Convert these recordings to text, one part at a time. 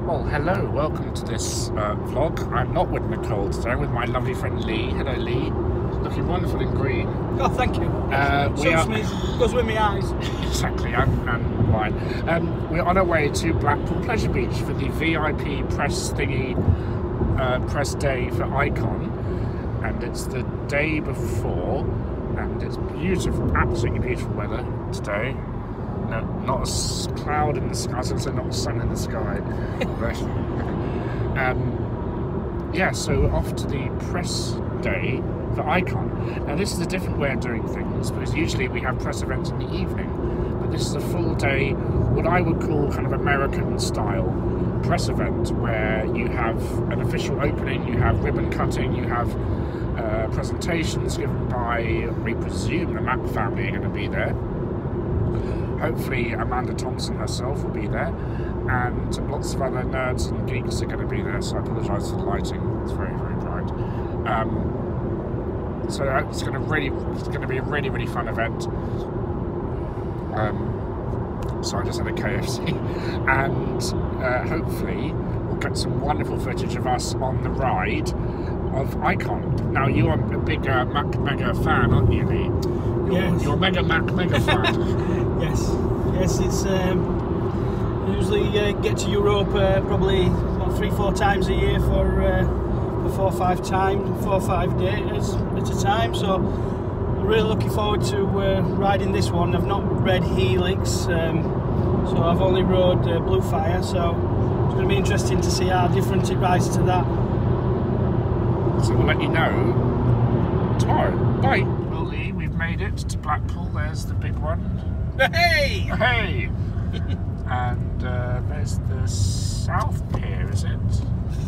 Well, hello, welcome to this vlog. I'm not with Nicole today, I'm with my lovely friend Lee. Hello Lee, looking wonderful in green. Oh, thank you. Goes with my eyes. Exactly, and mine. We're on our way to Blackpool Pleasure Beach for the VIP press press day for Icon. And it's the day before, and it's beautiful, absolutely beautiful weather today. No, not a cloud in the sky, I was going to say not a sun in the sky. But, yeah, so we're off to the press day for Icon. Now this is a different way of doing things, because usually we have press events in the evening, but this is a full day, what I would call kind of American style press event, where you have an official opening, you have ribbon cutting, you have presentations given by, we presume, the Mac family are going to be there. Hopefully Amanda Thompson herself will be there, and lots of other nerds and geeks are going to be there, so I apologise for the lighting, it's very, very bright. So it's going to be a really, really fun event. So I just had a KFC, and hopefully we'll get some wonderful footage of us on the ride of Icon. Now you're a big Mac Mega fan, aren't you, Lee? Yes. You're a Mega fan. Yes, it's usually get to Europe probably about 3-4 times a year for 4 or 5 days at a time. So I'm really looking forward to riding this one. I've not read Helix, so I've only rode Blue Fire. So it's going to be interesting to see how different it rides to that. So we'll let you know tomorrow. Bye. Well, Lee, we've made it to Blackpool. There's the big one. Hey! Hey! And there's the South Pier, is it?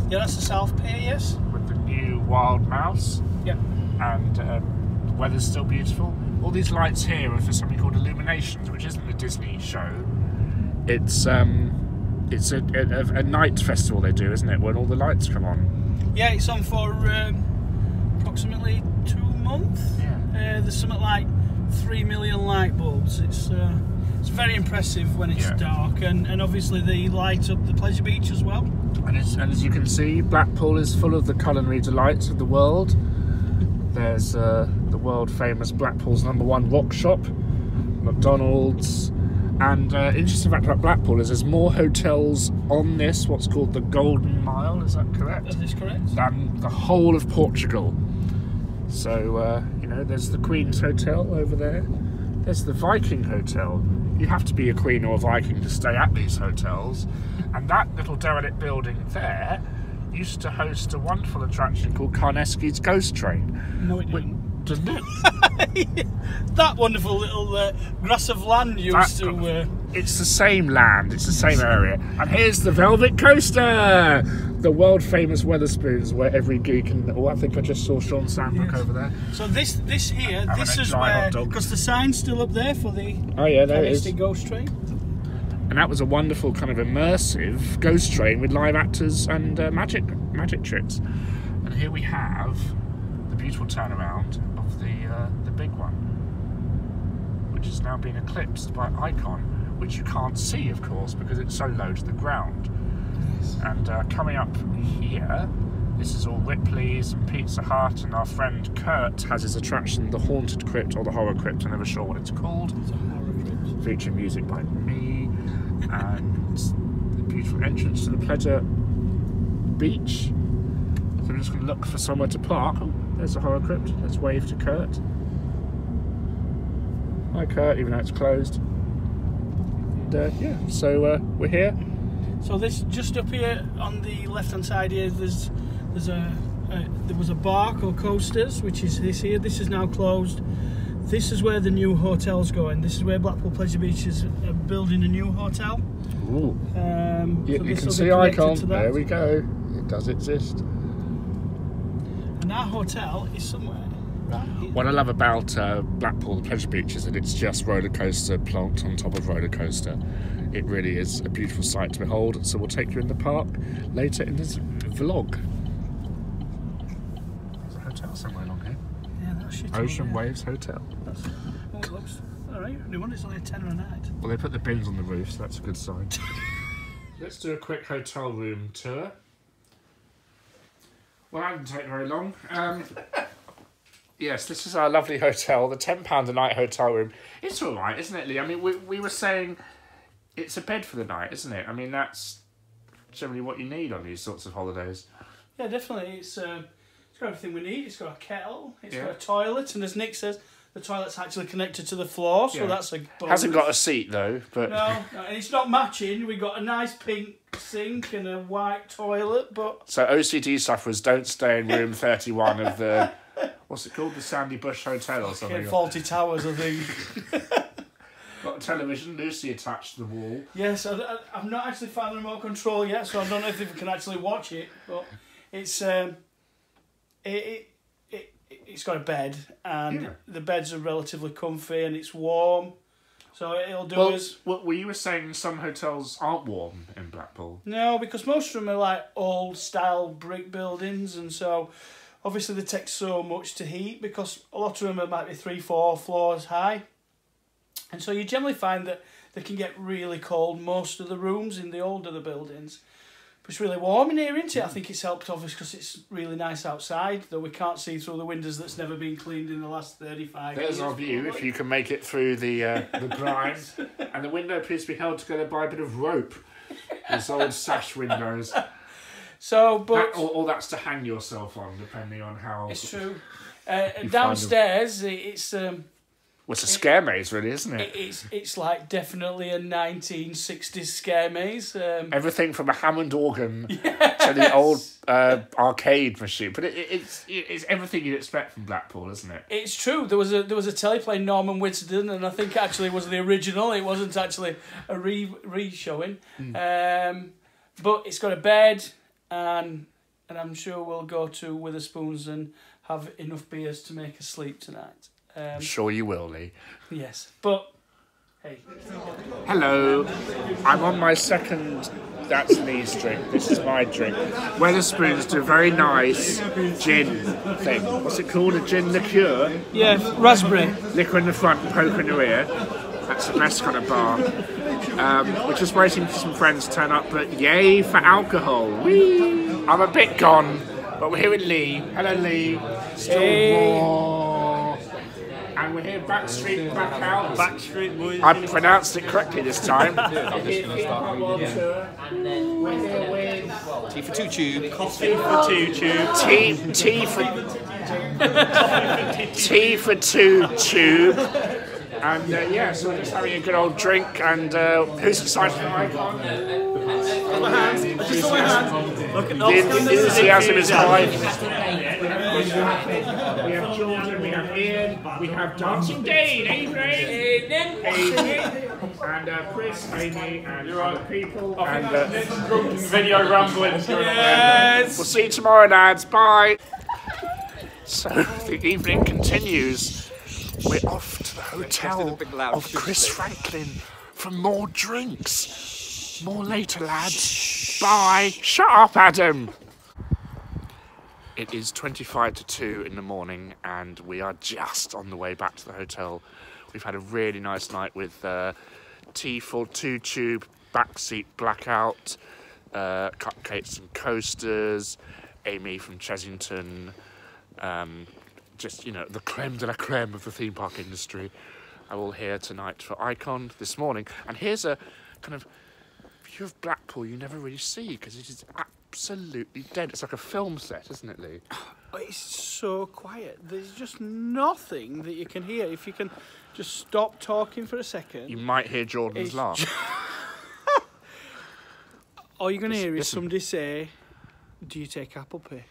Yeah, that's the South Pier, yes. With the new Wild Mouse. Yep. And the weather's still beautiful. All these lights here are for something called Illuminations, which isn't a Disney show. It's a night festival they do, isn't it? When all the lights come on. Yeah, it's on for approximately 2 months. Yeah. There's something like 3 million light bulbs. It's very impressive when it's dark, and obviously they light up the pleasure beach as well. And as you can see, Blackpool is full of the culinary delights of the world. There's the world famous Blackpool's #1 rock shop, McDonald's, and interesting fact about Blackpool is there's more hotels on this, what's called the Golden Mile, is that correct? That is correct. Than the whole of Portugal. So, you know, there's the Queen's Hotel over there. There's the Viking Hotel. You have to be a Queen or a Viking to stay at these hotels. And that little derelict building there used to host a wonderful attraction called Carnesky's Ghost Train. No, it didn't. Doesn't it? That wonderful little grass of land used to... It's the same land, it's the same area. And here's the Velvet Coaster! The world famous Weatherspoons, where every geek and... Oh, I think I just saw Sean Sandbrook over there. So this here, this is where... Because the sign's still up there for the... Oh yeah, there it is. Ghost Train. And that was a wonderful kind of immersive ghost train with live actors and magic tricks. And here we have the beautiful turnaround of the big one, which is now being eclipsed by Icon, which you can't see, of course, because it's so low to the ground. Yes. And coming up here, this is all Ripley's and Pizza Hut, and our friend Kurt has his attraction, the Haunted Crypt or the Horror Crypt. I'm never sure what it's called. It's a horror crypt. Featuring music by me, and the beautiful entrance to the Pleasure Beach. So we're just going to look for somewhere to park. Oh, there's the Horror Crypt. Let's wave to Kurt. Hi Kurt, even though it's closed. And yeah, so we're here. So this just up here on the left-hand side here, there was a bar called Coasters, which is this here. This is now closed. This is where the new hotel's going. This is where Blackpool Pleasure Beach is building a new hotel. Ooh. You can see Icon. There we go. It does exist. And our hotel is somewhere right here. What I love about Blackpool Pleasure Beach is that it's just roller coaster plonked on top of roller coaster. It really is a beautiful sight to behold. So we'll take you in the park later in this vlog. There's a hotel somewhere along here. Yeah, that's shit. Ocean Waves Hotel. Oh, it looks alright. New one. It's only a tenner a night. Well, they put the bins on the roof, so that's a good sign. let's do a quick hotel room tour. Well, that didn't take very long. Yes, this is our lovely hotel, the £10 a night hotel room. It's all right, isn't it, Lee? I mean, we were saying it's a bed for the night, isn't it? I mean, that's generally what you need on these sorts of holidays. Yeah, definitely. It's got everything we need. It's got a kettle, it's Yeah. got a toilet, and as Nick says, the toilet's actually connected to the floor, so Yeah. that's a bonus. Hasn't got a seat, though, but... No, and it's not matching. We've got a nice pink sink and a white toilet, but... So OCD sufferers don't stay in room 31 of the... What's it called? The Sandy Bush Hotel or something? Faulty Towers, I think. Got a television, Lucy attached to the wall. Yes, I've not actually found the remote control yet, so I don't know if we can actually watch it, but it's... It's got a bed, and Yeah. the beds are relatively comfy, and it's warm, so it'll do us. Well, you were saying some hotels aren't warm in Blackpool. No, because most of them are like old-style brick buildings, and so obviously they take so much to heat, because a lot of them are might be 3-4 floors high, and so you generally find that they can get really cold, most of the rooms in the older the buildings. But it's really warm in here, isn't it? I think it's helped, obviously, because it's really nice outside, though we can't see through the windows that's never been cleaned in the last 35 years. There's our view, if you can make it through the grime. And the window appears to be held together by a bit of rope. These old sash windows. So, but... Or that's to hang yourself on, depending on how... It's true. Downstairs, it's... Well, it's a scare maze, really, isn't it? It's like definitely a 1960s scare maze. Everything from a Hammond organ to the old arcade machine. But it's everything you'd expect from Blackpool, isn't it? It's true. There was a telly playing Norman Whittington, and I think actually it was the original. It wasn't actually a re-showing. But it's got a bed, and I'm sure we'll go to Witherspoons and have enough beers to make us sleep tonight. I'm sure you will, Lee. Yes, but hey. Hello, I'm on my second That's Lee's drink. This is my drink. Wetherspoons do a very nice gin thing. What's it called? A gin liqueur? Yeah, raspberry. Liquor in the front, poker in the rear. That's the best kind of bar. We're just waiting for some friends to turn up, but yay for alcohol. Whee! I'm a bit gone, but we're here with Lee. Hello, Lee. Still raw. And we're here Backstreet, back out. Backstreet Boys. I pronounced it correctly this time. Tea for two tube. Coffee for two tube. Tea for two tube. And yeah, so we're just having a good old drink. And who's excited for Icon? The enthusiasm is high. We have Jordan, we have Ian, we have Dancing Dane, evening, and Chris, Amy, and other people, and Video rambling. yes. We'll see you tomorrow, lads. Bye. So the evening continues. We're off to the hotel of Chris Franklin for more drinks. More later, lads. Bye. Shut up, Adam. It is 25 to 2 in the morning, and we are just on the way back to the hotel. We've had a really nice night with tea for two tube, backseat blackout, cupcakes and coasters, Amy from Chesington, just, you know, the creme de la creme of the theme park industry are all here tonight for Icon this morning. And here's a kind of view of Blackpool you never really see, because it is absolutely dead. It's like a film set, isn't it, Lee? It's so quiet. There's just nothing that you can hear. If you can just stop talking for a second. You might hear Jordan's laugh. All you're going to hear is Listen. somebody say, "Do you take Apple Pay?"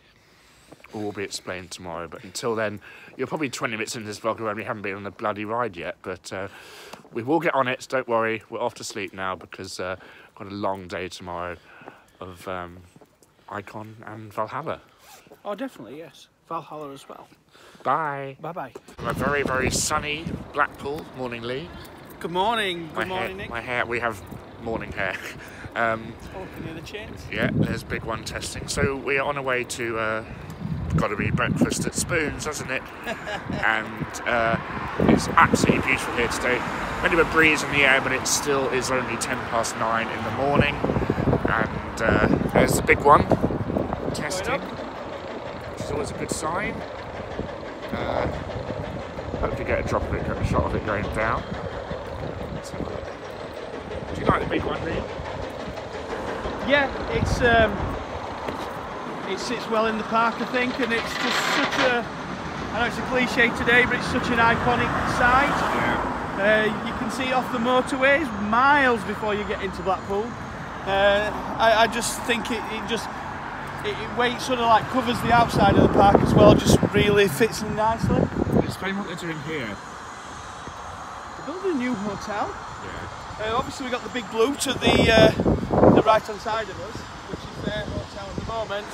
All will be explained tomorrow, but until then, you're probably 20 minutes into this vlog when we haven't been on the bloody ride yet, but we will get on it, don't worry. We're off to sleep now because we've got a long day tomorrow of Icon and Valhalla. Oh, definitely, yes. Valhalla as well. Bye. Bye-bye. A very, very sunny Blackpool. Morning, Lee. Good morning. Good morning, Nick. Nick. My hair, we have morning hair. Oh, can you hear the chains? Yeah, there's big one testing. So we are on our way to, got to be breakfast at Spoons, hasn't it? And it's absolutely beautiful here today. Bit of a breeze in the air, but it still is only 9:10 in the morning. And there's the big one, testing, which is always a good sign. Hope you get a shot of it going down. Let's have a look. Do you like the big one, Lee? Yeah, it sits well in the park, I think, and it's just such a, I know it's a cliche today, but it's such an iconic site. Yeah. You can see off the motorways miles before you get into Blackpool. I just think it where it sort of like covers the outside of the park as well, just really fits in nicely. Explain what they're doing here. They're building a new hotel. Yeah. Obviously we've got the big blue to the right hand side of us, which is their hotel at the moment.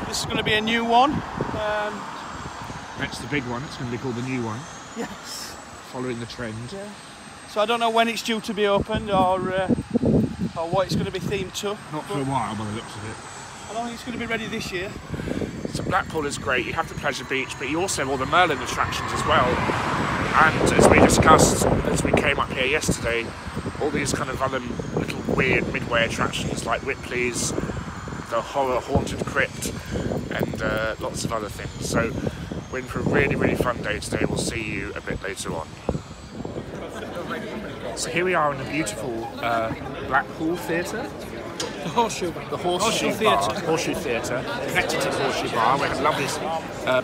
This is going to be a new one. That's the big one, it's going to be called the new one. Yes. Following the trend. Yeah. So I don't know when it's due to be opened or what it's going to be themed to. Not for a while by the looks of it. I don't think it's going to be ready this year. So Blackpool is great, you have the Pleasure Beach, but you also have all the Merlin attractions as well. And as we discussed, as we came up here yesterday, all these kind of other little weird midway attractions like Ripley's, the horror haunted Crypt, and lots of other things. So we're in for a really, really fun day today. We'll see you a bit later on. So here we are in the beautiful Blackpool Theatre. The Horseshoe. The Horseshoe Theatre. Horseshoe Theatre, connected to the Horseshoe Bar. We had a lovely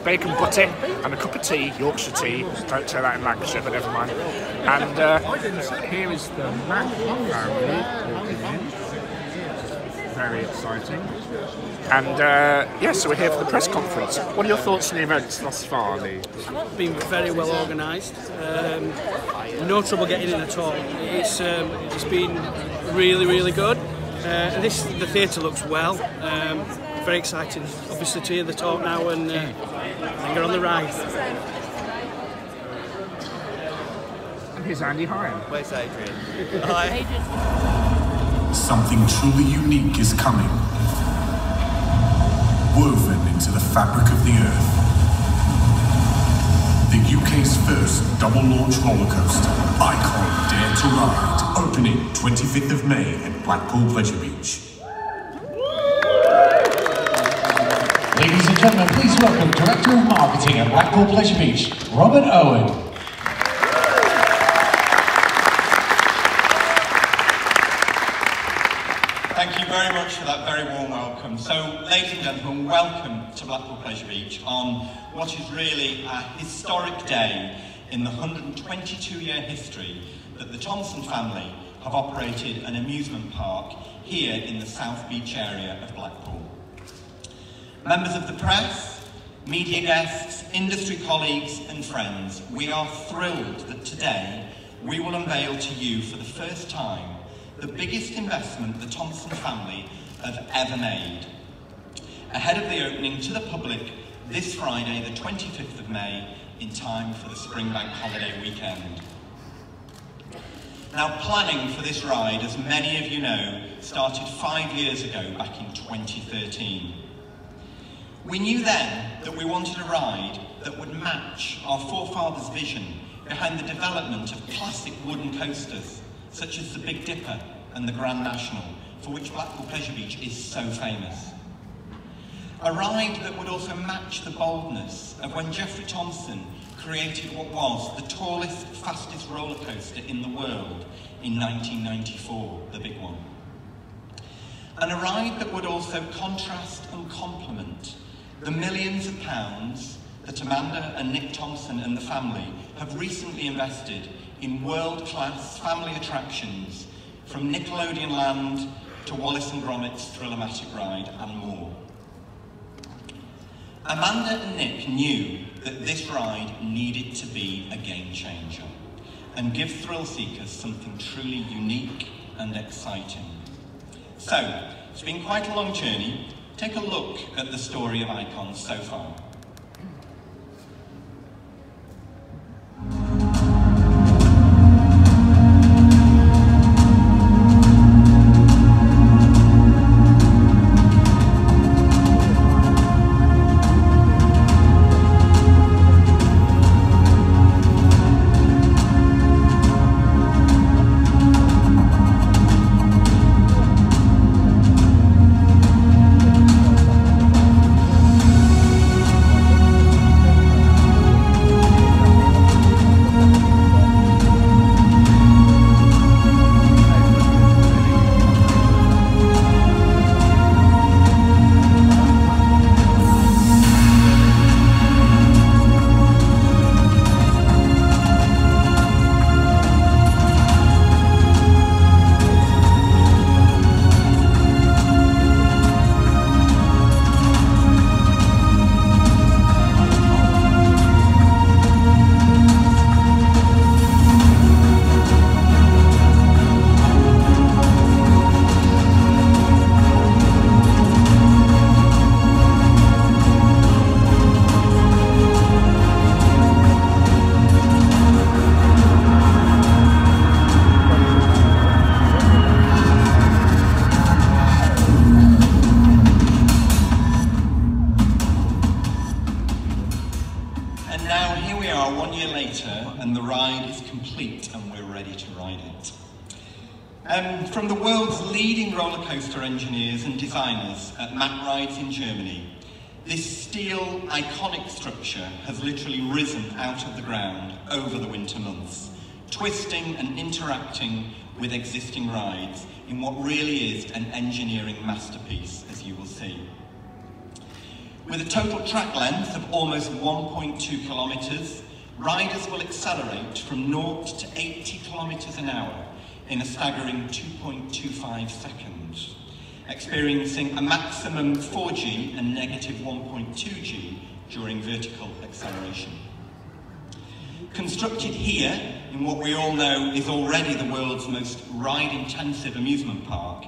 bacon butty and a cup of tea, Yorkshire tea. Don't say that in Lancashire, but never mind. And here is the Mac family walking in. Very exciting. And yeah, so we're here for the press conference. What are your thoughts on the events thus far, Lee? It's been very well organised. No trouble getting in at all. It's been really, really good. The theatre looks well. Very exciting, obviously, to hear the talk now and get on the ride. And here's Andy Hine. Where's Adrian? Hi. Something truly unique is coming, woven into the fabric of the earth. The UK's first double-launch roller coaster, Icon Dare to Ride, opening 25th of May at Blackpool Pleasure Beach. Ladies and gentlemen, please welcome Director of Marketing at Blackpool Pleasure Beach, Robert Owen. Thank you very much for that very warm welcome. So, ladies and gentlemen, welcome to Blackpool Pleasure Beach on what is really a historic day in the 122-year history that the Thompson family have operated an amusement park here in the South Beach area of Blackpool. Members of the press, media guests, industry colleagues and friends, we are thrilled that today we will unveil to you for the first time the biggest investment the Thompson family have ever made. Ahead of the opening to the public this Friday, the 25th of May, in time for the Spring Bank holiday weekend. Now, planning for this ride, as many of you know, started 5 years ago, back in 2013. We knew then that we wanted a ride that would match our forefathers' vision behind the development of classic wooden coasters, such as the Big Dipper and the Grand National, for which Blackpool Pleasure Beach is so famous. A ride that would also match the boldness of when Geoffrey Thompson created what was the tallest, fastest roller coaster in the world in 1994, the big one. And a ride that would also contrast and complement the millions of pounds that Amanda and Nick Thompson and the family have recently invested in world-class family attractions, from Nickelodeon Land to Wallace and Gromit's Thrill-O-Matic ride and more. Amanda and Nick knew that this ride needed to be a game changer and give thrill seekers something truly unique and exciting. So, it's been quite a long journey. Take a look at the story of Icon so far. and the ride is complete and we're ready to ride it. From the world's leading roller coaster engineers and designers at Mack Rides in Germany, this steel iconic structure has literally risen out of the ground over the winter months, twisting and interacting with existing rides in what really is an engineering masterpiece, as you will see. With a total track length of almost 1.2 kilometres, riders will accelerate from 0 to 80 kilometres an hour in a staggering 2.25 seconds, experiencing a maximum 4G and negative 1.2G during vertical acceleration. Constructed here in what we all know is already the world's most ride-intensive amusement park,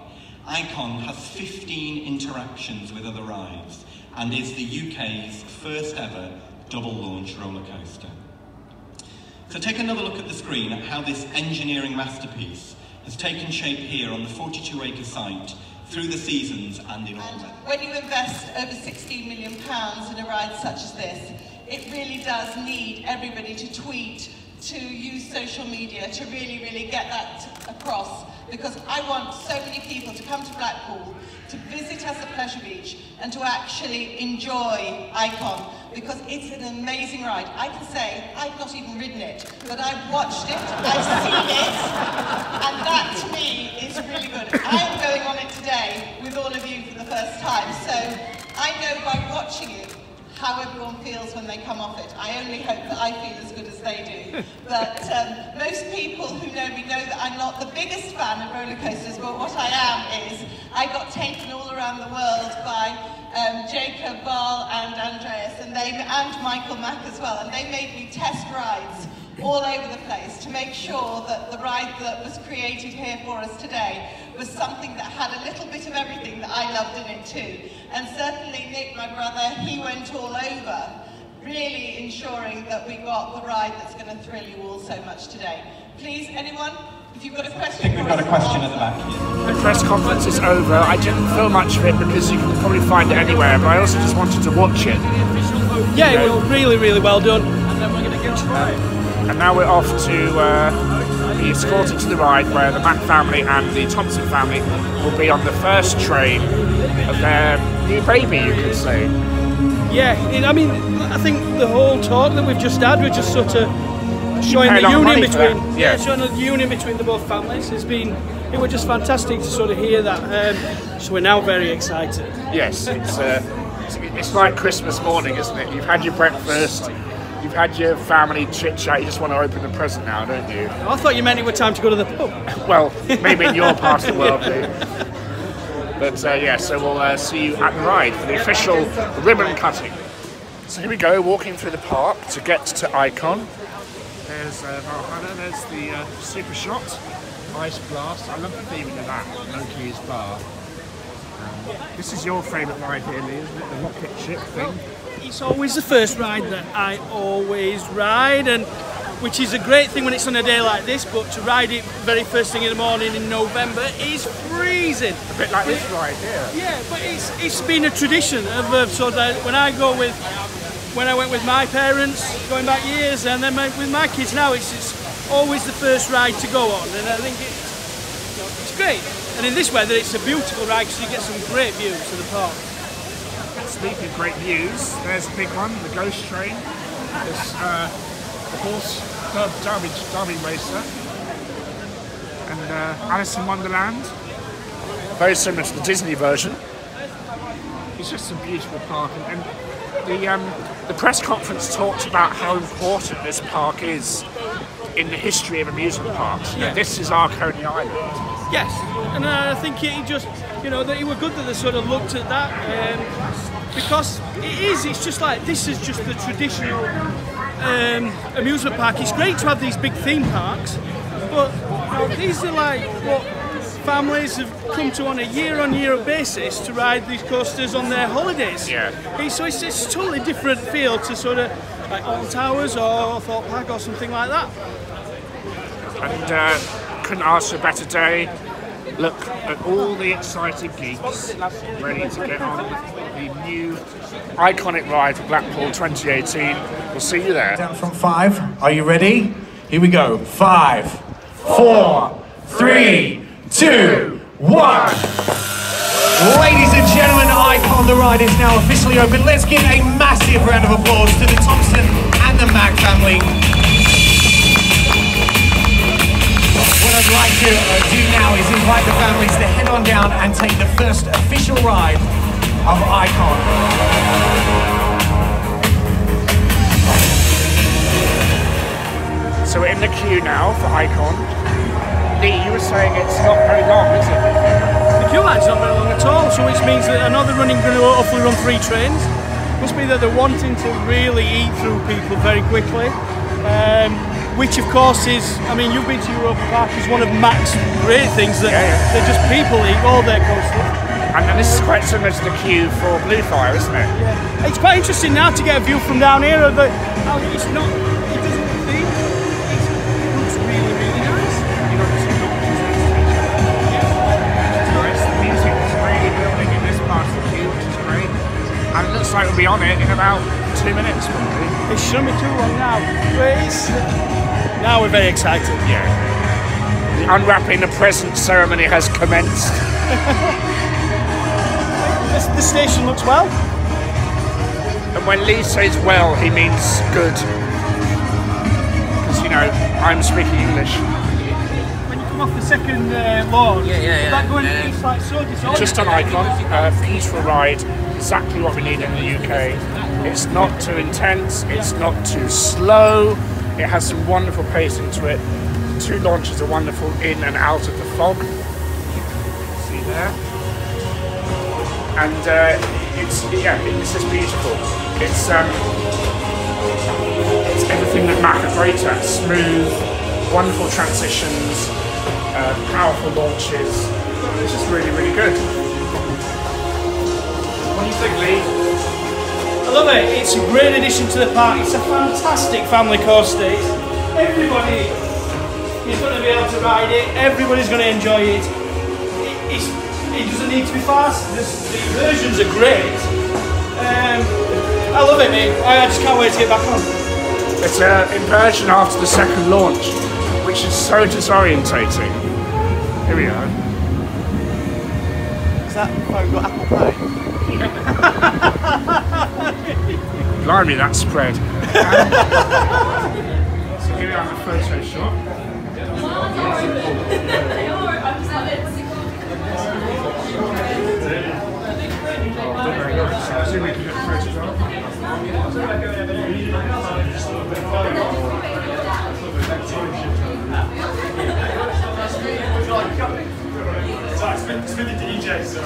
Icon has 15 interactions with other rides and is the UK's first ever double-launch roller coaster. So take another look at the screen at how this engineering masterpiece has taken shape here on the 42-acre site through the seasons and in all weather. When you invest over £16 million in a ride such as this, it really does need everybody to tweet, to use social media, to really get that across, because I want so many people to come to Blackpool, to visit us at Pleasure Beach, and to actually enjoy Icon, because it's an amazing ride. I can say I've not even ridden it, but I've watched it, I've seen it, and that to me is really good. I'm going on it today with all of you for the first time, so I know by watching it how everyone feels when they come off it. I only hope that I feel as good as they do. But most people who know me know that I'm not the biggest fan of roller coasters, but what I am is I got taken all around the world by Jacob, Barl and Andreas, and Michael Mack as well, and they made me test rides all over the place to make sure that the ride that was created here for us today was something that had a little bit of everything that I loved in it too. And certainly Nick, my brother, he went all over, really ensuring that we got the ride that's going to thrill you all so much today. Please, anyone, if you've got a question. I think we've got a question at the back here. The press conference is over. I didn't film much of it because you can probably find it anywhere, but I also just wanted to watch it. Yeah, it was really well done. And then we're going to get to and now we're off to be escorted to the ride where the Mack family and the Thompson family will be on the first train of their new baby, you could say. Yeah, I mean, I think the whole talk that we've just had, we're just sort of showing the union between, showing the union between the both families. It was just fantastic to sort of hear that. So we're now very excited. Yes, it's like Christmas morning, isn't it? You've had your breakfast. You've had your family chit-chat, you just want to open the present now, don't you? I thought you meant it was time to go to the pub. Well, maybe in your part of the world, too. But yeah, so we'll see you at the ride for the official ribbon cutting. So here we go, walking through the park to get to Icon. There's Valhalla, there's the Super Shot, Ice Blast. I love the theming of that, Loki's Bar. This is your favourite ride here, Lee, isn't it? The rocket ship thing. It's always the first ride that I always ride, and which is a great thing when it's on a day like this, but to ride it very first thing in the morning in November is freezing. A bit like this ride here. Yeah, but it's been a tradition of sort of when I went with my parents going back years, and then with my kids now, it's always the first ride to go on, and I think it's great. And in this weather, it's a beautiful ride because you get some great views of the park. Speaking of great views, there's the big one, the ghost train. There's the horse derby racer. And Alice in Wonderland. Very similar to the Disney version. It's just a beautiful park. And the press conference talked about how important this park is in the history of amusement parks. Yeah. This is our Coney Island. Yes, and I think it just, that it was good that they sort of looked at that. Because it's just like, this is just the traditional amusement park. It's great to have these big theme parks, but these are like what families have come to on a year-on-year basis to ride these coasters on their holidays. Yeah. So it's a totally different feel to sort of like Alton Towers or Thorpe Park or something like that. And couldn't ask for a better day. Look at all the excited geeks ready to get on the new iconic ride for Blackpool 2018. We'll see you there. Down from 5. Are you ready? Here we go. 5, 4, 3, 2, 1. Ladies and gentlemen, Icon the ride is now officially open. Let's give a massive round of applause to the Thompson and the Mac family. What I'd like to do now is invite the families to head on down and take the first official ride of Icon. So we're in the queue now for Icon. Lee, you were saying it's not very long, is it? The queue line's not very long at all, so which means that I know they're going to hopefully run 3 trains. Must be that they're wanting to really eat through people very quickly. Which of course is, I mean, you've been to Europa Park, is one of Mac's great things that they just people eat all their coasters. And this is quite similar to the queue for Bluefire, isn't it? Yeah. It's quite interesting now to get a view from down here of the, it's not, it doesn't think, it looks really, really nice. You know, the music is really building in this part of the queue, which is great. And it looks like we'll be on it in about 2 minutes, probably. It shouldn't be too long now, but now we're very excited. Yeah. The unwrapping the present ceremony has commenced. The station looks well. And when Lee says well, he means good. Because, you know, I'm speaking English. When you come off the second launch, that going it's like so disorganized. Just on Icon, beautiful ride, exactly what we need in the UK. It's not too intense, it's not too slow, it has some wonderful pacing to it. 2 launches are wonderful in and out of the fog. See there? And it's just beautiful. It's everything that Mac are great at. Smooth, wonderful transitions, powerful launches. It's just really, really good. What do you think, Lee? I love it. It's a great addition to the park. It's a fantastic family coaster. Everybody is going to be able to ride it. Everybody's going to enjoy it. It doesn't need to be fast. The versions are great. I love it, mate. I just can't wait to get back on. It's an inversion after the second launch, which is so disorientating. Here we are. Is that why we've got Apple Pay? Blimey, that spread. So here we are in the photo shop. Very nice. So I assume we can get the photograph. It's been the DJ, so.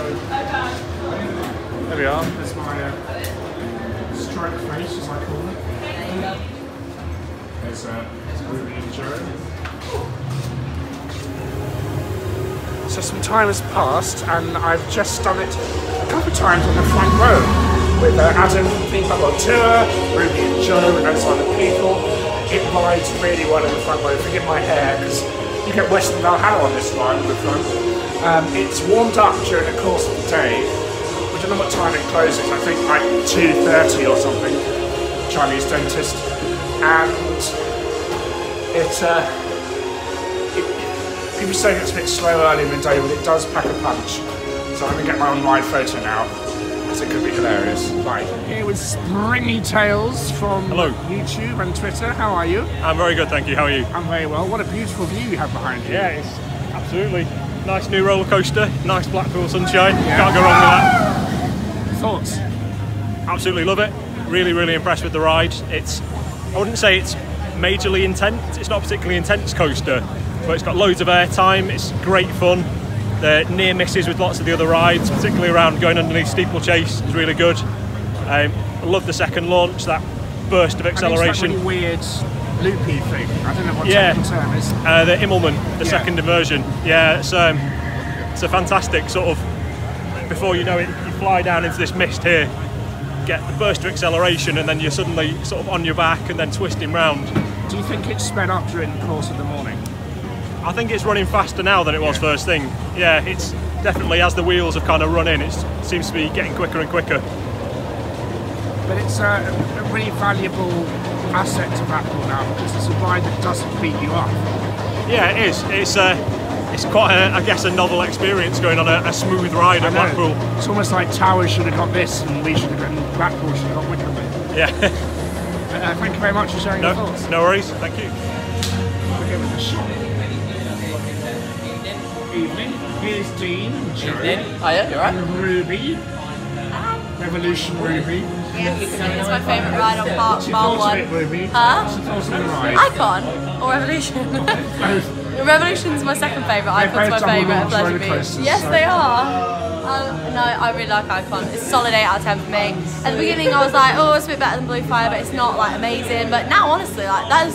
There we are. There's my strike face, as I call it. There's Ruby and Joe. So some time has passed, and I've just done it a couple of times on the front row with Adam from Theme Park on Tour, Ruby and Joe, and those other people. It rides really well in the front row. Forgive my hair, because you get worse than Valhalla on this ride in the front. It's warmed up during the course of the day. I don't know what time it closes, I think like 2:30 or something, Chinese dentist, and people say it's a bit slow early in the day, but it does pack a punch. So I'm going to get my own ride photo now, because it could be hilarious. Right, here with Springy Tales from YouTube and Twitter. How are you? I'm very good, thank you. How are you? I'm very well. What a beautiful view you have behind you. Yeah, it's absolutely nice new roller coaster, nice Blackpool sunshine. Can't go wrong with that. Thoughts? Absolutely love it. Really, really impressed with the ride. I wouldn't say it's majorly intense. It's not a particularly intense coaster, but it's got loads of airtime. It's great fun. The near misses with lots of the other rides, particularly around going underneath Steeplechase, is really good. I love the second launch, that burst of acceleration. And it's that really weird loopy thing. I don't know what technical term is. The Immelman, the second inversion. Yeah, it's a fantastic sort of, before you know it, you fly down into this mist here, get the burst of acceleration, and then you're suddenly sort of on your back and then twisting round. Do you think it's sped up during the course of the morning? I think it's running faster now than it was first thing. Yeah, it's definitely, as the wheels have kind of run in, it seems to be getting quicker and quicker. But it's a really valuable asset to Blackpool now because it's a ride that doesn't beat you up. Yeah, it is. It's quite, I guess, a novel experience going on a smooth ride at Blackpool. It's almost like Towers should have got this and we should have got, Blackpool should have got Wickham. Yeah. Thank you very much for sharing your thoughts. No worries, thank you. We're here with the shop. Evening. Here's Dean, Joe, Hiya, you alright? and Ruby. Revolution Ruby. Yes, it's my favourite ride on Bar 1. Ruby. Huh? What's your thoughts on the ride? Icon or Revolution? Revolution's my second favourite, Icon's my favourite of Pleasure Beach. Yes, they are. No, I really like Icon. It's a solid 8 out of 10 for me. At the beginning I was like, oh, it's a bit better than Blue Fire, but it's not like amazing. But now honestly, like I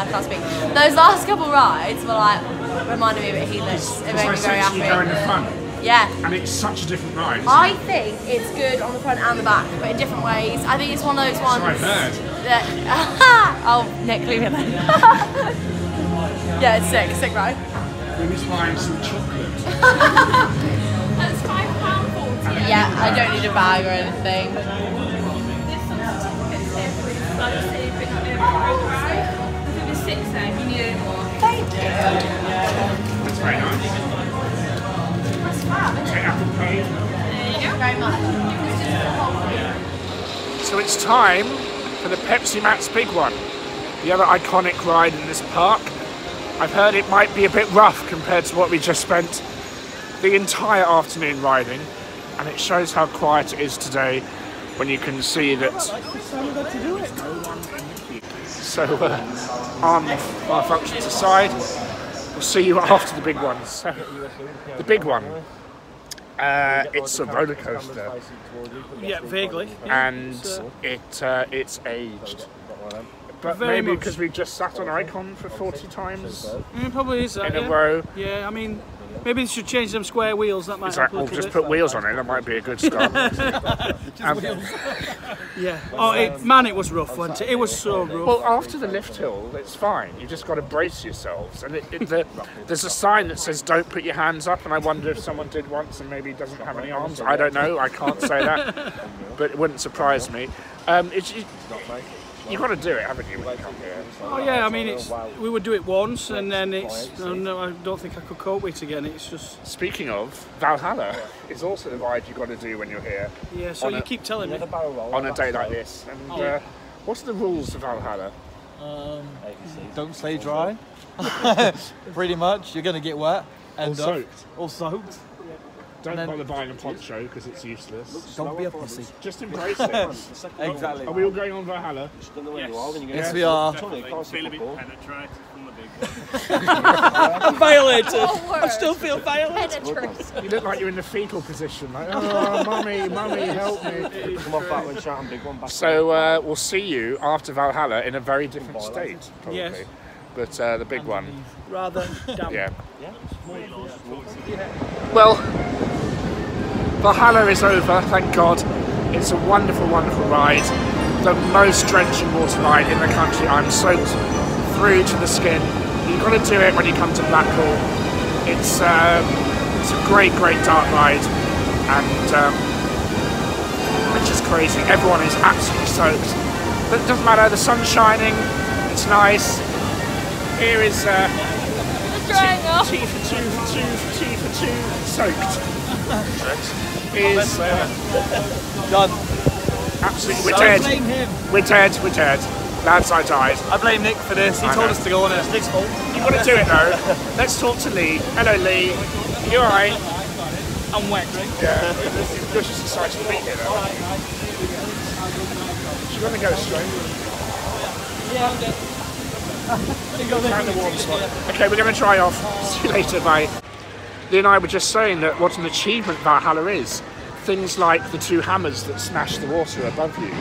can't speak. Those last couple rides were like, reminded me a bit of Heatless. It made me very happy. You go in the front. Yeah. And it's such a different ride. I think it's good on the front and the back, but in different ways. I think it's one of those ones that... Oh, Nick, leave it then. Yeah, it's sick. Sick ride. Ruby's buying some chocolate. That's £5.40. Yeah, I don't need a bag or anything. There's some certificates here for you. Like, say you pick up every ride. There's 6 there if you need any more. Thank you. That's very nice. Okay, Apple Pay. Thank you very much. So it's time for the Pepsi Max Big One, the other iconic ride in this park. I've heard it might be a bit rough compared to what we just spent the entire afternoon riding, and it shows how quiet it is today when you can see that. So arm our functions aside, we'll see you after the big ones. So, the big one. It's a roller coaster. Yeah, vaguely. And it's aged. But Very maybe much. because we've just sat on Icon for 40 times Probably is that, in a row. Yeah, I mean, maybe they should change them square wheels. That might help a Or little just bit. put wheels on it, that might be a good start. Yeah. Oh, man, it was rough, wasn't it? It was so rough. Well, after the lift hill, it's fine. You just got to brace yourselves. And there's a sign that says don't put your hands up, and I wonder if someone did once and maybe doesn't have any arms. I don't know, I can't say that, but it wouldn't surprise me. You've got to do it, haven't you, when you come here? Oh yeah, I mean, we would do it once, and then it's. No, I don't think I could cope with it again. It's just. Speaking of, Valhalla is also the ride you've got to do when you're here. Yeah, so you keep telling me. On a day like this. And what's the rules of Valhalla? Don't stay dry. Pretty much, you're going to get wet. All soaked. Don't bother buying a poncho because it's useless. Don't be a pussy. Just embrace it. Exactly. Are we all going on Valhalla? Yes, we are. I'm violated. I still feel violated. You look like you're in the fetal position. Like, oh, mummy, help me. So we'll see you after Valhalla in a very different state, probably. Yes. But the big one. Rather damp. Yeah. Well, Valhalla is over, thank God. It's a wonderful, wonderful ride. The most drenching water ride in the country. I'm soaked through to the skin. You've got to do it when you come to Blackpool. It's a great, great dark ride, and it's just crazy. Everyone is absolutely soaked, but it doesn't matter. The sun's shining. It's nice. Here is T for two, soaked. Is Done. absolutely. We're dead. Lads, I died. I blame Nick for this. He told us to go on it. It's Nick's fault. You've got to do it though. Let's talk to Lee. Hello, Lee. You alright? I'm wet, right? Yeah. You're just excited to be here though. She's going to go straight. Yeah. Okay, we're going to try off. See you later, mate. Lee and I were just saying that what an achievement Valhalla is. Things like the 2 hammers that smash the water above you.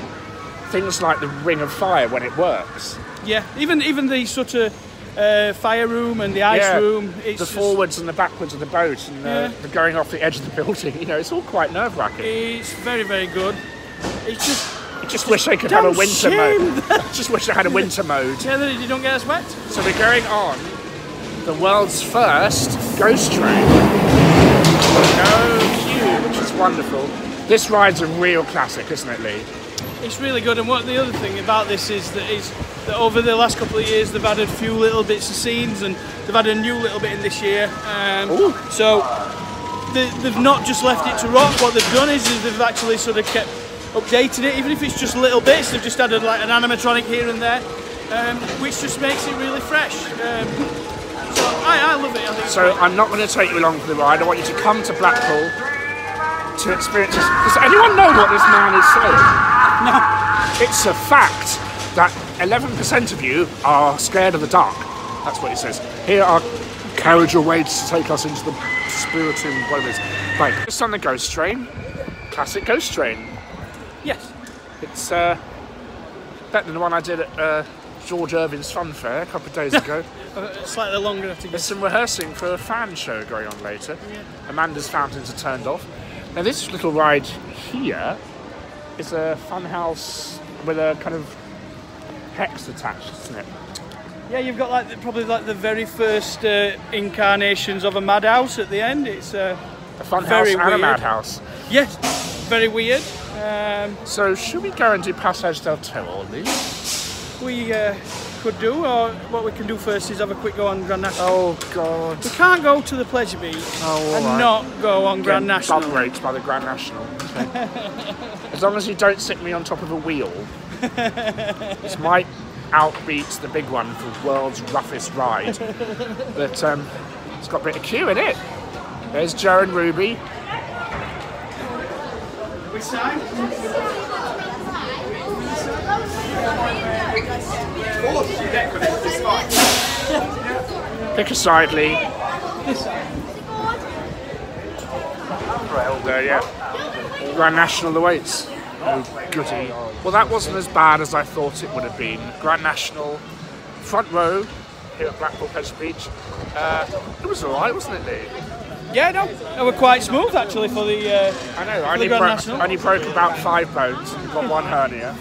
Things like the ring of fire when it works. Yeah, even the sort of fire room and the ice room. It's the forwards and the backwards of the boat and the going off the edge of the building. You know, it's all quite nerve-wracking. It's very, very good. It's just. I just wish they could have a winter mode. Just wish they had a winter mode. Yeah, that you don't get as wet. So we're going on the world's first ghost train. No queue, which is wonderful. This ride's a real classic, isn't it, Lee? It's really good, and what the other thing about this is that over the last couple of years they've added a few little bits of scenes, and they've added a new little bit in this year. So they've not just left it to rock. What they've done is they've actually sort of kept updating it, even if it's just little bits. They've just added like an animatronic here and there, which just makes it really fresh. So I love it. I think so I'm not going to take you along for the ride. I want you to come to Blackpool to experience this. Does anyone know what this man is saying? No. It's a fact that 11% of you are scared of the dark. That's what he says. Here are carriage awaits to take us into the spiritum, whatever it is. Right, just on the ghost train. Classic ghost train. Yes. It's better than the one I did at George Irvin's Fun Fair a couple of days ago. Slightly longer to get. There's some rehearsing for a fan show going on later. Yeah. Amanda's fountains are turned off. Now this little ride here is a fun house with a kind of hex attached, isn't it? Yeah, you've got like probably like the very first incarnations of a madhouse at the end. It's a fun house and a madhouse. Yes, very weird. So should we go and do Pasaje Del Terror, Lee? We could do, or what we can do first is have a quick go on Grand National. Oh God! We can't go to the Pleasure Beach and not go on Grand National. Bum raped by the Grand National. Okay. As long as you don't sit me on top of a wheel. This might outbeat the big one for world's roughest ride, but it's got a bit of queue in it. There's Joe and Ruby. Which side? Pick a side, Lee. This side. There, yeah. Grand National awaits. Oh, goody. Well, that wasn't as bad as I thought it would have been. Grand National, front row here at Blackpool Pleasure Beach. It was alright, wasn't it, Lee? Yeah, no, they were quite smooth actually for the. I know. I only broke about 5 bones and got 1 hernia.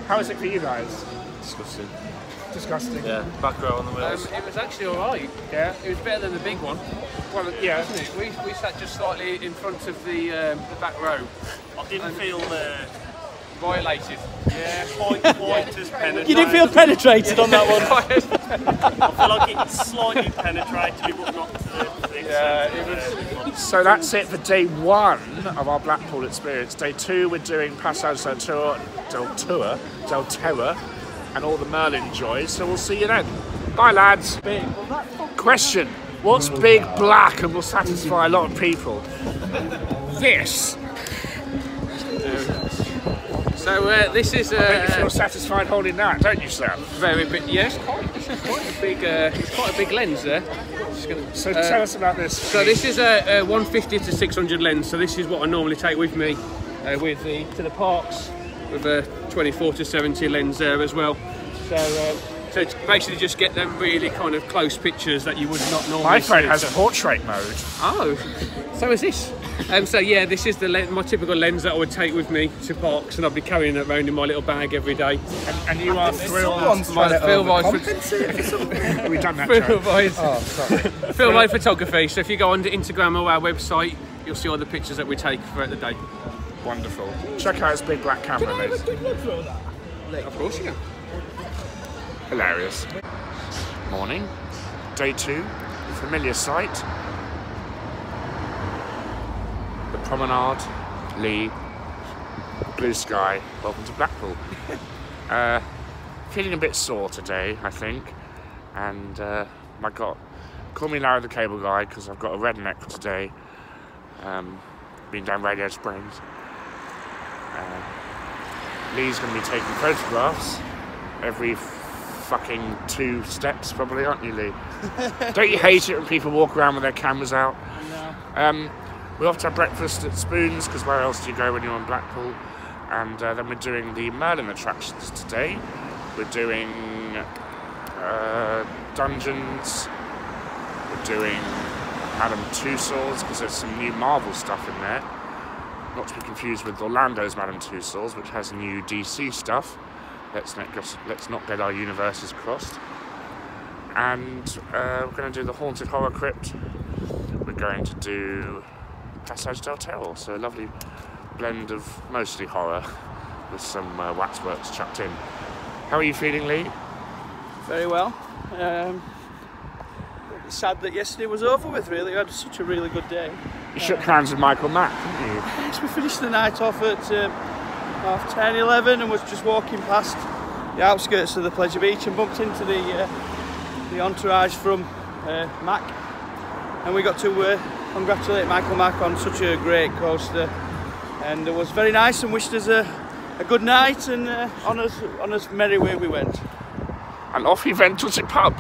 How is it for you guys? Disgusting. Disgusting. Yeah, back row on the wheels. It was actually alright. Yeah. It was better than the big one. Well, yeah. Wasn't it? We sat just slightly in front of the back row. I didn't feel violated. Yeah, quite as penetrated. You didn't feel penetrated on that one? I feel like it slightly penetrated me, but not to the thing. Yeah, so that's it for day 1 of our Blackpool experience. Day 2, we're doing Pasaje Del Terror, and all the Merlin joys. So we'll see you then. Bye, lads. Question: what's big, black, and will satisfy a lot of people? This. So this is. I bet you feel satisfied holding that, don't you, Sam? Very big. Yes, quite a big. It's quite a big lens there. So tell us about this. So this is a 150 to 600 lens. So this is what I normally take with me to the parks with a 24 to 70 lens there as well. So it's basically just get them really kind of close pictures that you would not normally My phone see. has a portrait mode. Oh, so is this. So yeah, this is my typical lens that I would take with me to parks, and I'll be carrying it around in my little bag every day. And you are thrilled. Phil We've done that. Phil Ride Photography. So if you go onto Instagram or our website, you'll see all the pictures that we take throughout the day. Wonderful. Check out his big black camera, Liz. Of course you can. Hilarious. Morning. Day 2. Familiar sight. The promenade. Lee. Blue sky. Welcome to Blackpool. Feeling a bit sore today, I think. And my God, call me Larry the Cable Guy because I've got a red neck today. Been down Radio Springs. Lee's going to be taking photographs every fucking 2 steps, probably, aren't you, Lee? Don't you hate it when people walk around with their cameras out? No. We're off to have breakfast at Spoons, because where else do you go when you're in Blackpool? And then we're doing the Merlin attractions today. We're doing dungeons. We're doing Madame Tussaud's, because there's some new Marvel stuff in there. Not to be confused with Orlando's Madame Tussauds, which has new DC stuff. Let's not get our universes crossed. And we're going to do the Haunted Horror Crypt. We're going to do Pasaje Del Terror, so a lovely blend of mostly horror with some waxworks chucked in. How are you feeling, Lee? Very well. Sad that yesterday was over with, really. We had such a really good day. You shook hands with Michael Mack, didn't you? Yes, we finished the night off at 10:30, 11 and was just walking past the outskirts of the Pleasure Beach and bumped into the entourage from Mack. And we got to congratulate Michael Mack on such a great coaster. And it was very nice and wished us a good night and on us merry way we went. And off he went to the pub.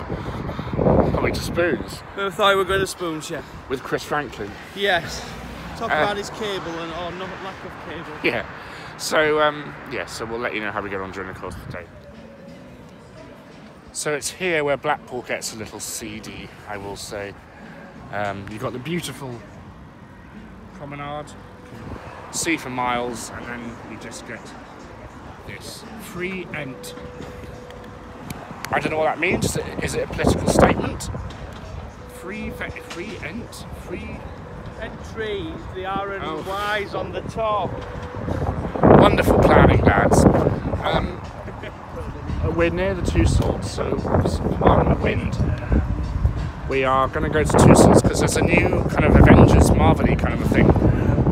Coming to Spoons. We thought we were going to Spoons, yeah. With Chris Franklin. Yes. Talk about his cable and no lack of cable. Yeah. So so we'll let you know how we get on during the course of the day. So it's here where Blackpool gets a little seedy, I will say. You've got the beautiful promenade, see for miles, and then you just get this free ent. I don't know what that means. Is it a political statement? Free ent? Free entry. The R and Y's on the top. Wonderful planning, lads. We're near the Tussauds, so pardon the wind. We are going to go to Tussauds because there's a new kind of Avengers Marvel-y kind of a thing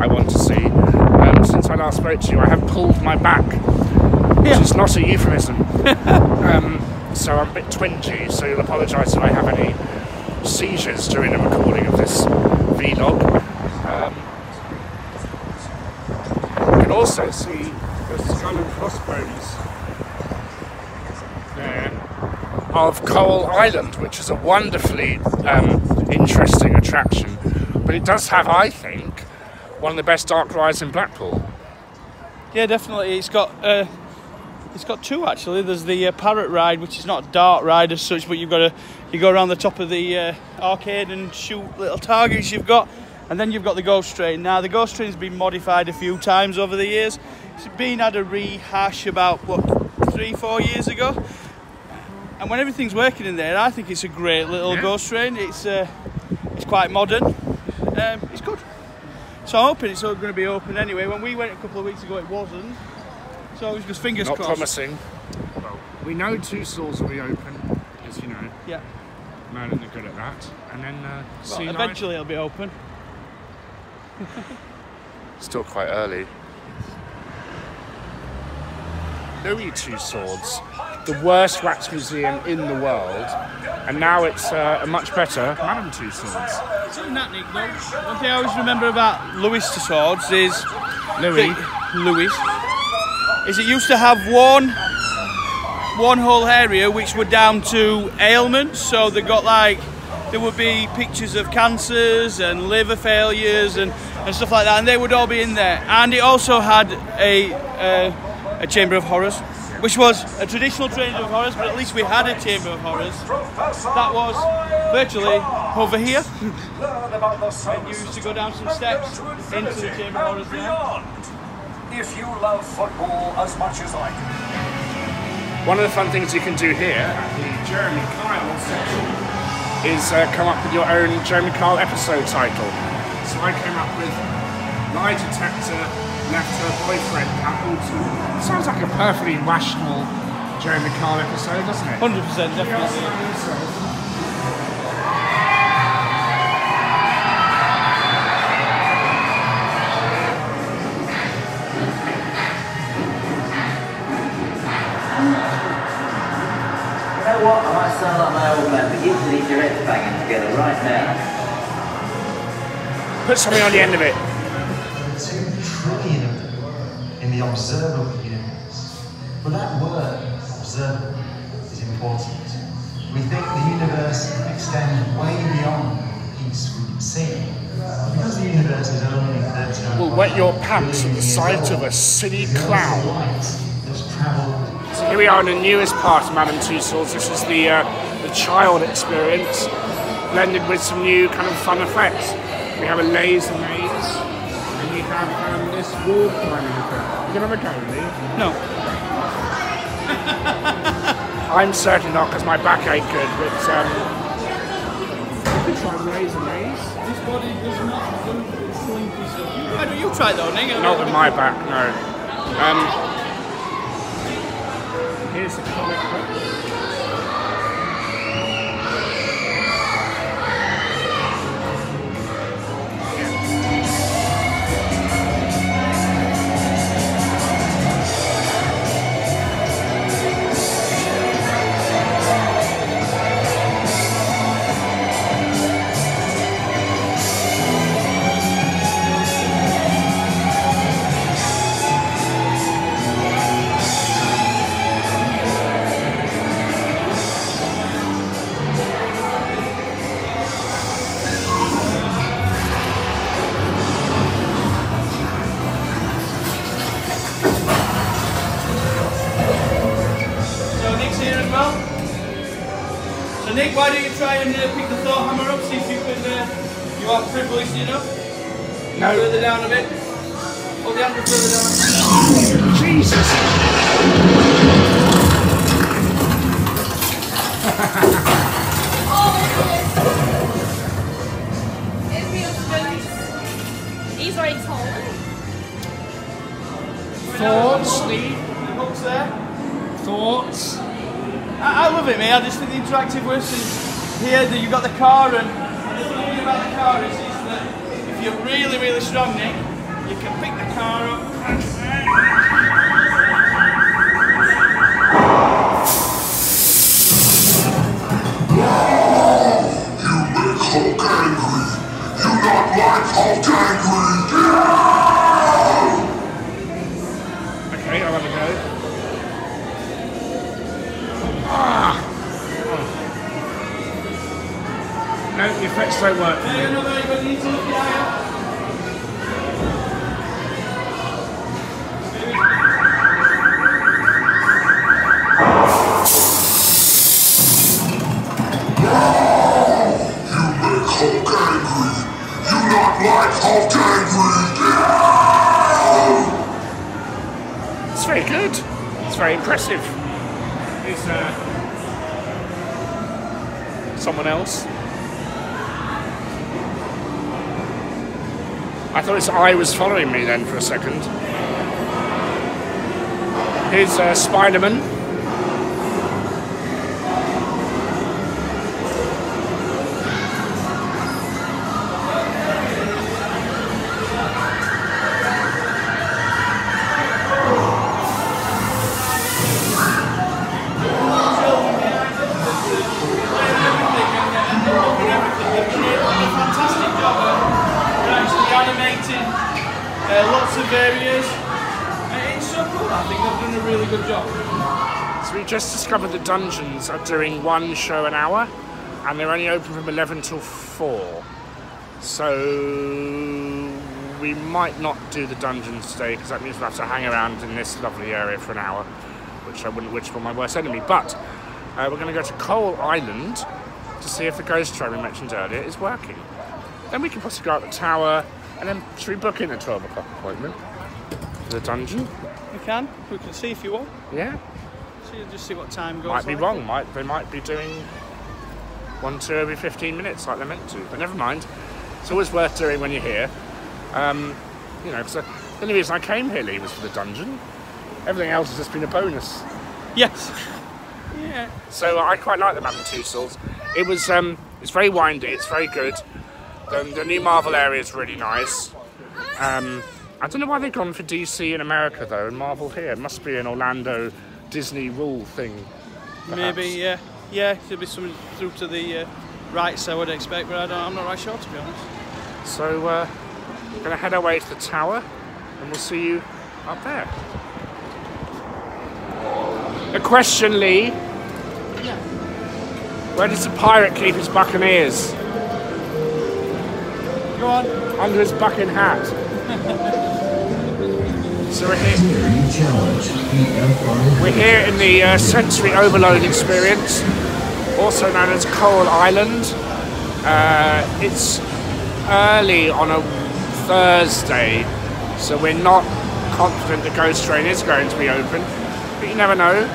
I want to see. Since I last spoke to you, I have pulled my back, which is not a euphemism. So I'm a bit twingy, so you'll apologise if I have any seizures during the recording of this vlog. You can also see the skull and crossbones there of Coral Island, which is a wonderfully interesting attraction. But it does have, I think, one of the best dark rides in Blackpool. Yeah, definitely. It's got two actually. There's the parrot ride, which is not a dart ride as such, but you go around the top of the arcade and shoot little targets you've got, and then you've got the ghost train. Now the ghost train's been modified a few times over the years. It's been had a rehash about 3-4 years ago, and when everything's working in there, I think it's a great little ghost train. It's quite modern. It's good. So I'm hoping it's going to be open anyway. When we went a couple of weeks ago, it wasn't. So it's just fingers crossed. Not promising. Well, we know Tussauds will be open, as you know. Yeah. Merlin are good at that. And then eventually it'll be open. Still quite early. Louis Tussauds, the worst wax museum in the world, and now it's a much better Madame Tussauds. Isn't that Nick, though? One thing I always remember about Louis Tussauds is it used to have one whole area which were down to ailments. So they got there would be pictures of cancers and liver failures and stuff like that, and they would all be in there. And it also had a Chamber of Horrors, which was a traditional Chamber of Horrors, but at least we had a Chamber of Horrors that was virtually over here. And you used to go down some steps into the Chamber of Horrors there. If you love football as much as I do. One of the fun things you can do here at the Jeremy Kyle section is come up with your own Jeremy Kyle episode title. So I came up with Lie Detector Left Her Boyfriend at Autumn. Sounds like a perfectly rational Jeremy Kyle episode, doesn't it? 100%, definitely. What? I might sound like my old man, but you can eat your heads banging together right now. Put something on the end of it. 2 trillion in the observable universe. But that word, observable, is important. We think the universe extends way beyond the piece we can see. Because the universe is only 39. We'll wet your pants at the sight of a silly clown. So here we are in the newest part of Madame Tussauds. This is the child experience, blended with some new kind of fun effects. We have a laser maze, and we have this wall climbing effect. You gonna have a go, Lee? No. I'm certainly not, because my back ain't good, but you could try the laser maze. This body does not do slinky stuff. Why don't you try though, Nick? Not with my back, no. here's the comic book. So Nick, why don't you try and pick the Thor hammer up, see if you can, you are privileged enough. No. Further down a bit. Hold the hammer further down. Jesus! He's already told. Thoughts, Lee? The hook's there. Thoughts? I love it, mate. I just think the interactive works is here that you've got the car, and the thing about the car is that if you're really, really strong, Nick, you can pick the car up and Hulk angry. You not like Hulk angry. Okay, I'll have a go. Ah. Oh. No, the effects don't work. Hulk angry. You not like Hulk angry. It's very good. It's very impressive. Is someone else? I thought his eye was following me then for a second. Here's Spider-Man. Lots of areas. It's so cool. I think they've done a really good job. So we just discovered the dungeons are doing one show an hour, and they're only open from 11 till 4. So we might not do the dungeons today because that means we'll have to hang around in this lovely area for an hour, which I wouldn't wish for my worst enemy. But we're going to go to Coal Island to see if the ghost train we mentioned earlier is working. Then we can possibly go up the tower. And then should we book in a 12 o'clock appointment for the dungeon? We can see if you want. Yeah. Just see what time goes. Might be wrong. They might be doing 1-2 every 15 minutes like they're meant to. But never mind. It's always worth doing when you're here. You know, because the only reason I came here, Lee, was for the dungeon. Everything else has just been a bonus. Yes. Yeah. So I quite like the Madame Tussaud. It was. It's very windy. It's very good. The new Marvel area is really nice. I don't know why they've gone for DC in America though, and Marvel here. It must be an Orlando Disney rule thing. Perhaps. Maybe, yeah. Yeah, there'll be something through to the right, so I would expect, but I'm not right sure to be honest. So we're going to head our way to the tower, and we'll see you up there. A question, Lee. Yeah. Where does the pirate keep his buccaneers? Go on. Under his bucking hat. So we're here in the sensory overload experience, also known as Coal Island. It's early on a Thursday, so we're not confident the ghost train is going to be open, but you never know.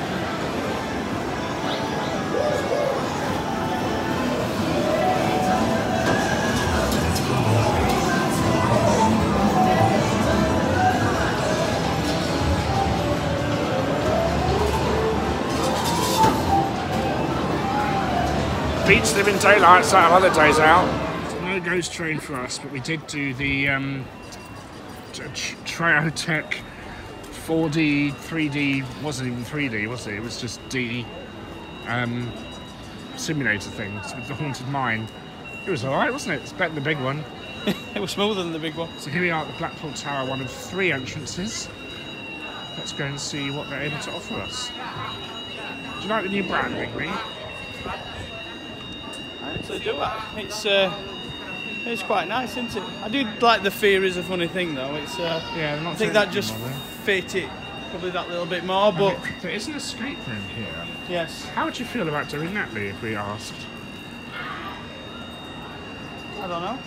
beats living daylights out of other days out. No ghost train for us, but we did do the Triotech 4D, 3D, wasn't even 3D, was it? It was just D simulator things with the Haunted Mine. It was alright, wasn't it? It's better than the big one. It was smoother than the big one. So here we are at the Blackpool Tower, one of 3 entrances. Let's go and see what they're able to offer us. Do you like the new branding, Lee? I actually do. It's quite nice, isn't it? I do like the fear is a funny thing, though. It's yeah, I think that just fit it probably that little bit more. But there is an escape room here. Yes. How would you feel about doing that, Lee, if we asked? I don't know.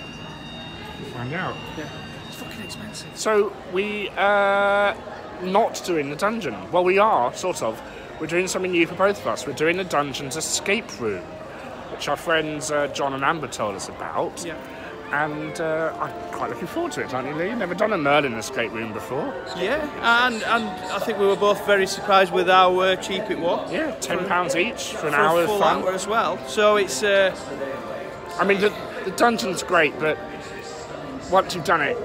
We'll find out. Yeah. It's fucking expensive. So we are not doing the dungeon. Well, we are, sort of. We're doing something new for both of us. We're doing the dungeon's escape room, which our friends John and Amber told us about. Yeah. And I'm quite looking forward to it, aren't you, Lee? Never done a Merlin escape room before. Yeah, and I think we were both very surprised with how cheap it was. Yeah, £10 each for an hour of full fun. hour as well. So it's. I mean, the dungeon's great, but once you've done it,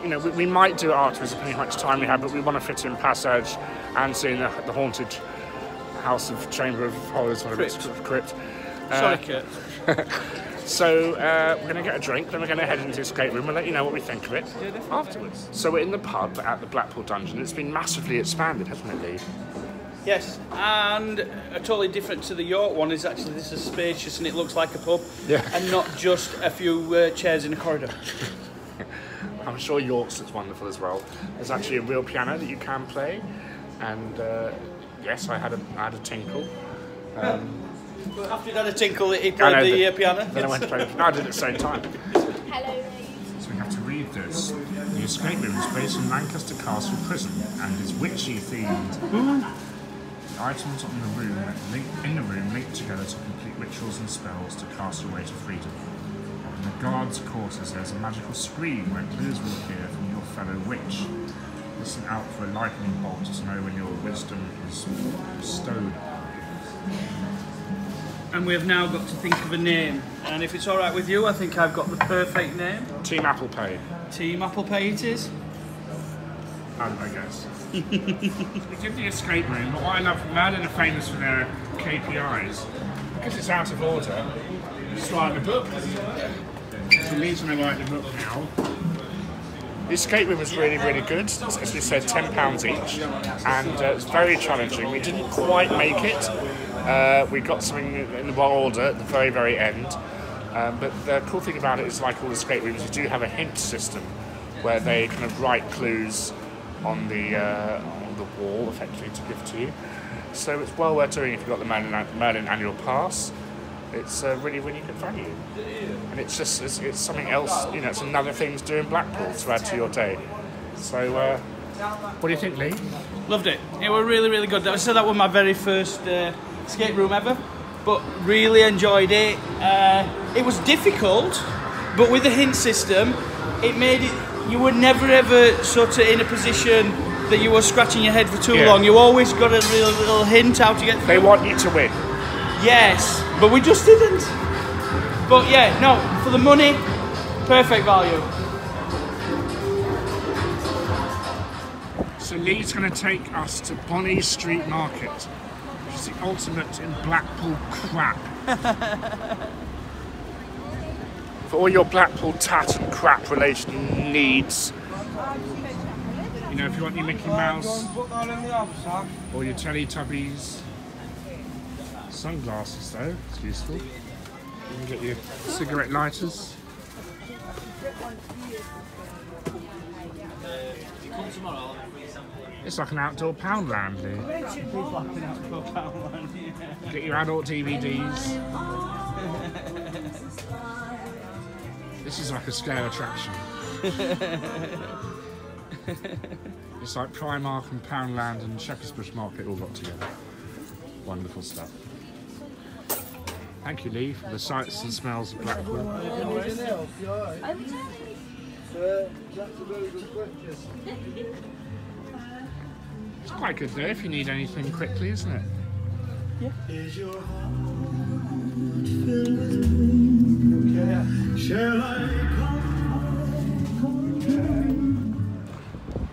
you know, we might do it afterwards, depending how much time we have. But we want to fit in Passage and seeing the haunted House of Chamber of Horrors, whatever it's called, Crypt. Sorry, Kurt. So we're going to get a drink, then we're going to head into the escape room and let you know what we think of it afterwards. So we're in the pub at the Blackpool Dungeon. It's been massively expanded, hasn't it, Lee? Yes, and totally different to the York one is actually this is spacious and it looks like a pub, and not just a few chairs in a corridor. I'm sure York's is wonderful as well. There's actually a real piano that you can play, and yes, I had a tinkle. Well, after you'd had a tinkle, he played the piano. Then I went to play the piano. I did it at the same time. Hello, So we have to read this. The escape room is based in Lancaster Castle Prison and is witchy themed. The items in the room link together to complete rituals and spells to cast your way to freedom. In the guards' quarters there's a magical screen where clues will appear from your fellow witch. Listen out for a lightning bolt to know when your wisdom is bestowed. And we have now got to think of a name. And if it's all right with you, I think I've got the perfect name. Team Apple Pay. Team Apple Pay it is. I guess. We did the escape room, but what I love, Merlin are famous for their KPIs. Because it's out of order, just write the book. So Lee's going to write the book now. The escape room was really, really good. As we said, £10 each. And it's very challenging. We didn't quite make it. We got something in the wrong order at the very, very end. But the cool thing about it is, like all escape rooms, you do have a hint system where they kind of write clues on the wall, effectively, to give to you. So it's well worth doing if you've got the Merlin annual pass. It's really, really good value. And it's just, it's something else, you know, it's another thing to do in Blackpool to add to your day. So, what do you think, Lee? Loved it. It was really, really good. I said that was my very first escape room ever, but really enjoyed it. It was difficult, but with the hint system, it made it, you were never ever sort of in a position that you were scratching your head for too long. You always got a real little hint how to get through. They want you to win. Yes, but we just didn't. But yeah, no, for the money, perfect value. So Lee's going to take us to Bonnie Street Market, which is the ultimate in Blackpool crap. For all your Blackpool tat and crap relation needs. You know, if you want your Mickey Mouse, or your Teletubbies. Sunglasses though, it's useful. You can get your cigarette lighters. It's like an outdoor Poundland, Lee. Get your adult DVDs. This is like a scale attraction. It's like Primark and Poundland and Shepherd's Bush Market all got together. Wonderful stuff. Thank you, Lee, for the sights and smells of Blackpool. It's quite good there if you need anything quickly, isn't it? Yeah.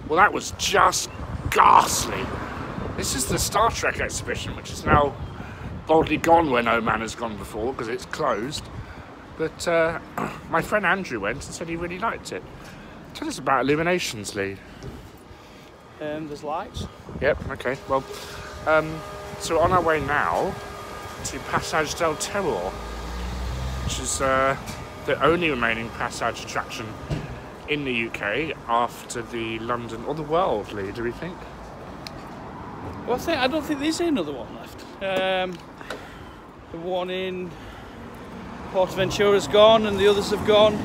Well, that was just ghastly. This is the Star Trek exhibition, which is now boldly gone where no man has gone before because it's closed. But my friend Andrew went and said he really liked it. Tell us about Illuminations, Lee. There's lights. Yep, okay. Well, so we're on our way now to Pasaje Del Terror, which is the only remaining Passage attraction in the UK after the London or the world, Lee, do we think? Well, I don't think there's another one left. The one in Portaventura's gone and the others have gone.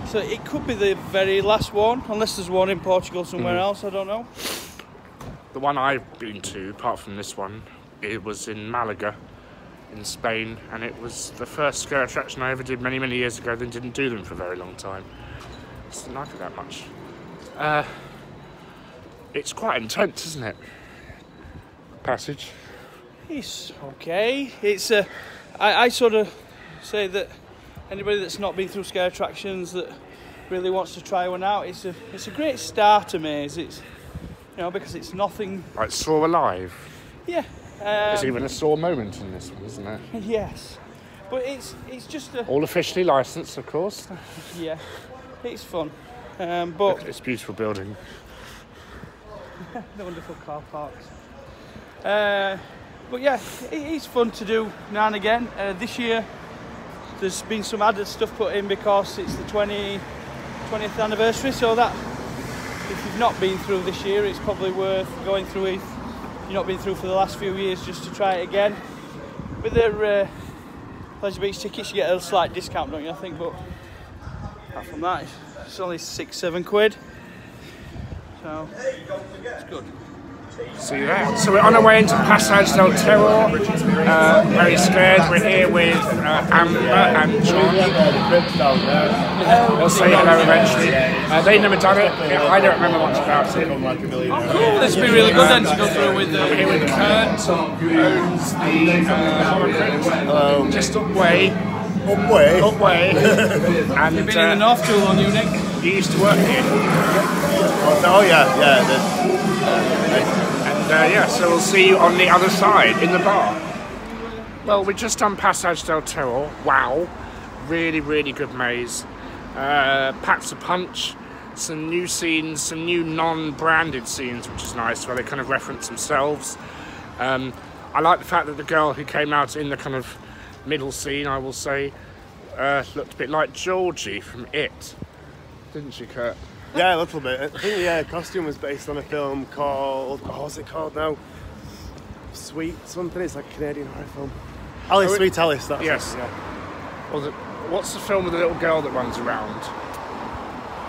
So it could be the very last one, unless there's one in Portugal somewhere else, I don't know. The one I've been to, apart from this one, it was in Malaga, in Spain, and it was the first scare attraction I ever did many, many years ago, then didn't do them for a very long time. Just didn't like it that much. It's quite intense, isn't it? Passage. It's okay. It's I sort of say that anybody that's not been through scare attractions that really wants to try one out, it's a great starter maze. It's, you know, because it's nothing like Saw Alive. Yeah. There's even a Saw moment in this one, isn't there? Yes, but it's just a all officially licensed, of course. Yeah, it's fun. But it's a beautiful building. The wonderful car parks. But yeah, it's fun to do now and again. This year there's been some added stuff put in because it's the 20th anniversary, so that if you've not been through this year, it's probably worth going through if you've not been through for the last few years, just to try it again. With their Pleasure Beach tickets, you get a slight discount, don't you, I think, but apart from that, it's only £6-7 quid. So it's good. See you there. So we're on our way into Pasaje Del Terror. Very scared. We're here with Amber and John. They'll say hello eventually. They've never done it. I don't remember much about it. Oh, cool. This will be really good then to go through with. We're here with Kurt, who owns the horror Crypt. Just upway. Upway. And you've been in the North too long, you, Nick? You used to work here. Oh yeah. And yeah, so we'll see you on the other side, in the bar. Well, we've just done Pasaje Del Terror. Wow. Really, really good maze. Packs a punch. Some new scenes, some new non-branded scenes, which is nice, where they kind of reference themselves. I like the fact that the girl who came out in the kind of middle scene, I will say, looked a bit like Georgie from It. Didn't she, Kurt? Yeah, a little bit. I think the costume was based on a film called, what's it called now? Sweet something, it's like a Canadian horror film. Alice, Sweet Alice, that's yes. it. Yeah. Well, what's the film with the little girl that runs around?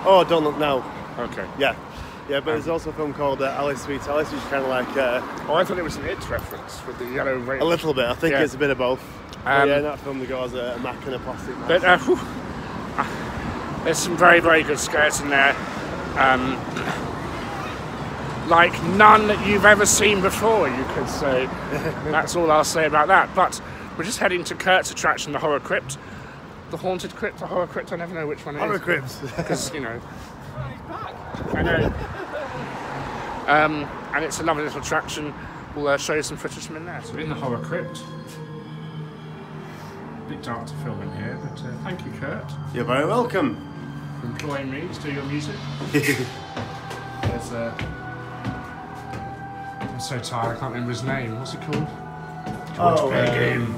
Oh, Don't Look Now. Okay. Yeah, but there's also a film called Alice, Sweet Alice, which is kind of like... oh, I thought it was an It reference with the yellow ring. A little bit, I think it's a bit of both. Yeah, in that film the girl has a Mac and a plastic mask. But there's some very, very good scares in there. Like none that you've ever seen before, you could say. That's all I'll say about that. But we're just heading to Kurt's attraction, the Horror Crypt. The Haunted Crypt, the Horror Crypt, I never know which one it is. Horror Crypt. Because, you know. I know. And it's a lovely little attraction. We'll show you some footage from in there. So we're in the Horror Crypt. A bit dark to film in here, but thank you, Kurt. You're very welcome. For employing me to do your music. There's I'm so tired, I can't remember his name. What's he called?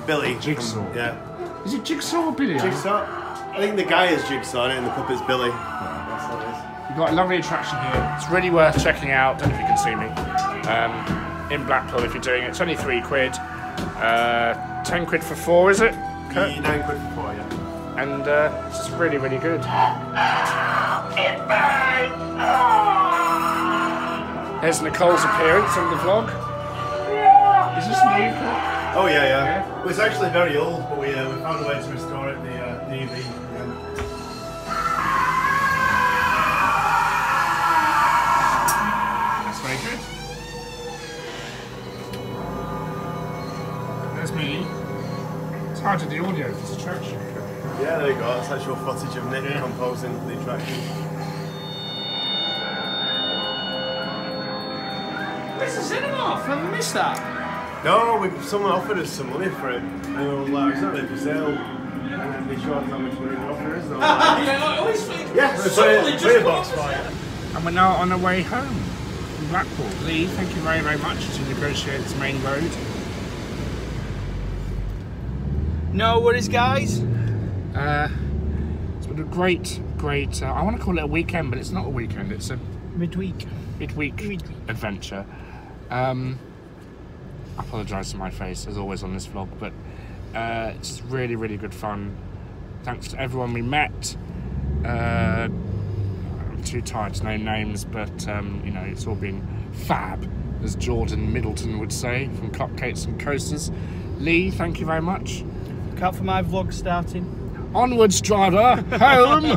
Billy. Jigsaw. Yeah. Is it Jigsaw or Billy? Jigsaw? I think the guy is Jigsaw and the puppet's Billy. That's what it is. You've got a lovely attraction here. It's really worth checking out. I don't know if you can see me. In Blackpool, if you're doing it. It's only £3. 10 quid for 4, is it? 9 quid for 4, yeah. And it's just really, really good. There's Nicole's appearance on the vlog. Is this new? Oh yeah. Well, it's actually very old, but we found a way to restore it. The UV. That's very good. There's me. It's hard to the audio for this attraction. Yeah, there you go. That's actual footage of Nick composing the attraction. Where's the cinema? Have I missed that? No, someone offered us some money for it. And we were like, it's not really for sale. They showed us how much money they offer us. Yeah, I always think. Yeah, Suddenly a box for it. And we're now on our way home from Blackpool. Lee, thank you very, very much to negotiate this main road. No worries, guys. It's been a great, I want to call it a weekend, but it's not a weekend, it's a midweek adventure. I apologise for my face, as always on this vlog, but it's just really, really good fun. Thanks to everyone we met. I'm too tired to name names, but you know, it's all been fab, as Jordan Middleton would say, from Cupcakes and Coasters. Lee, thank you very much. Look out for my vlog starting. Onwards, driver, home!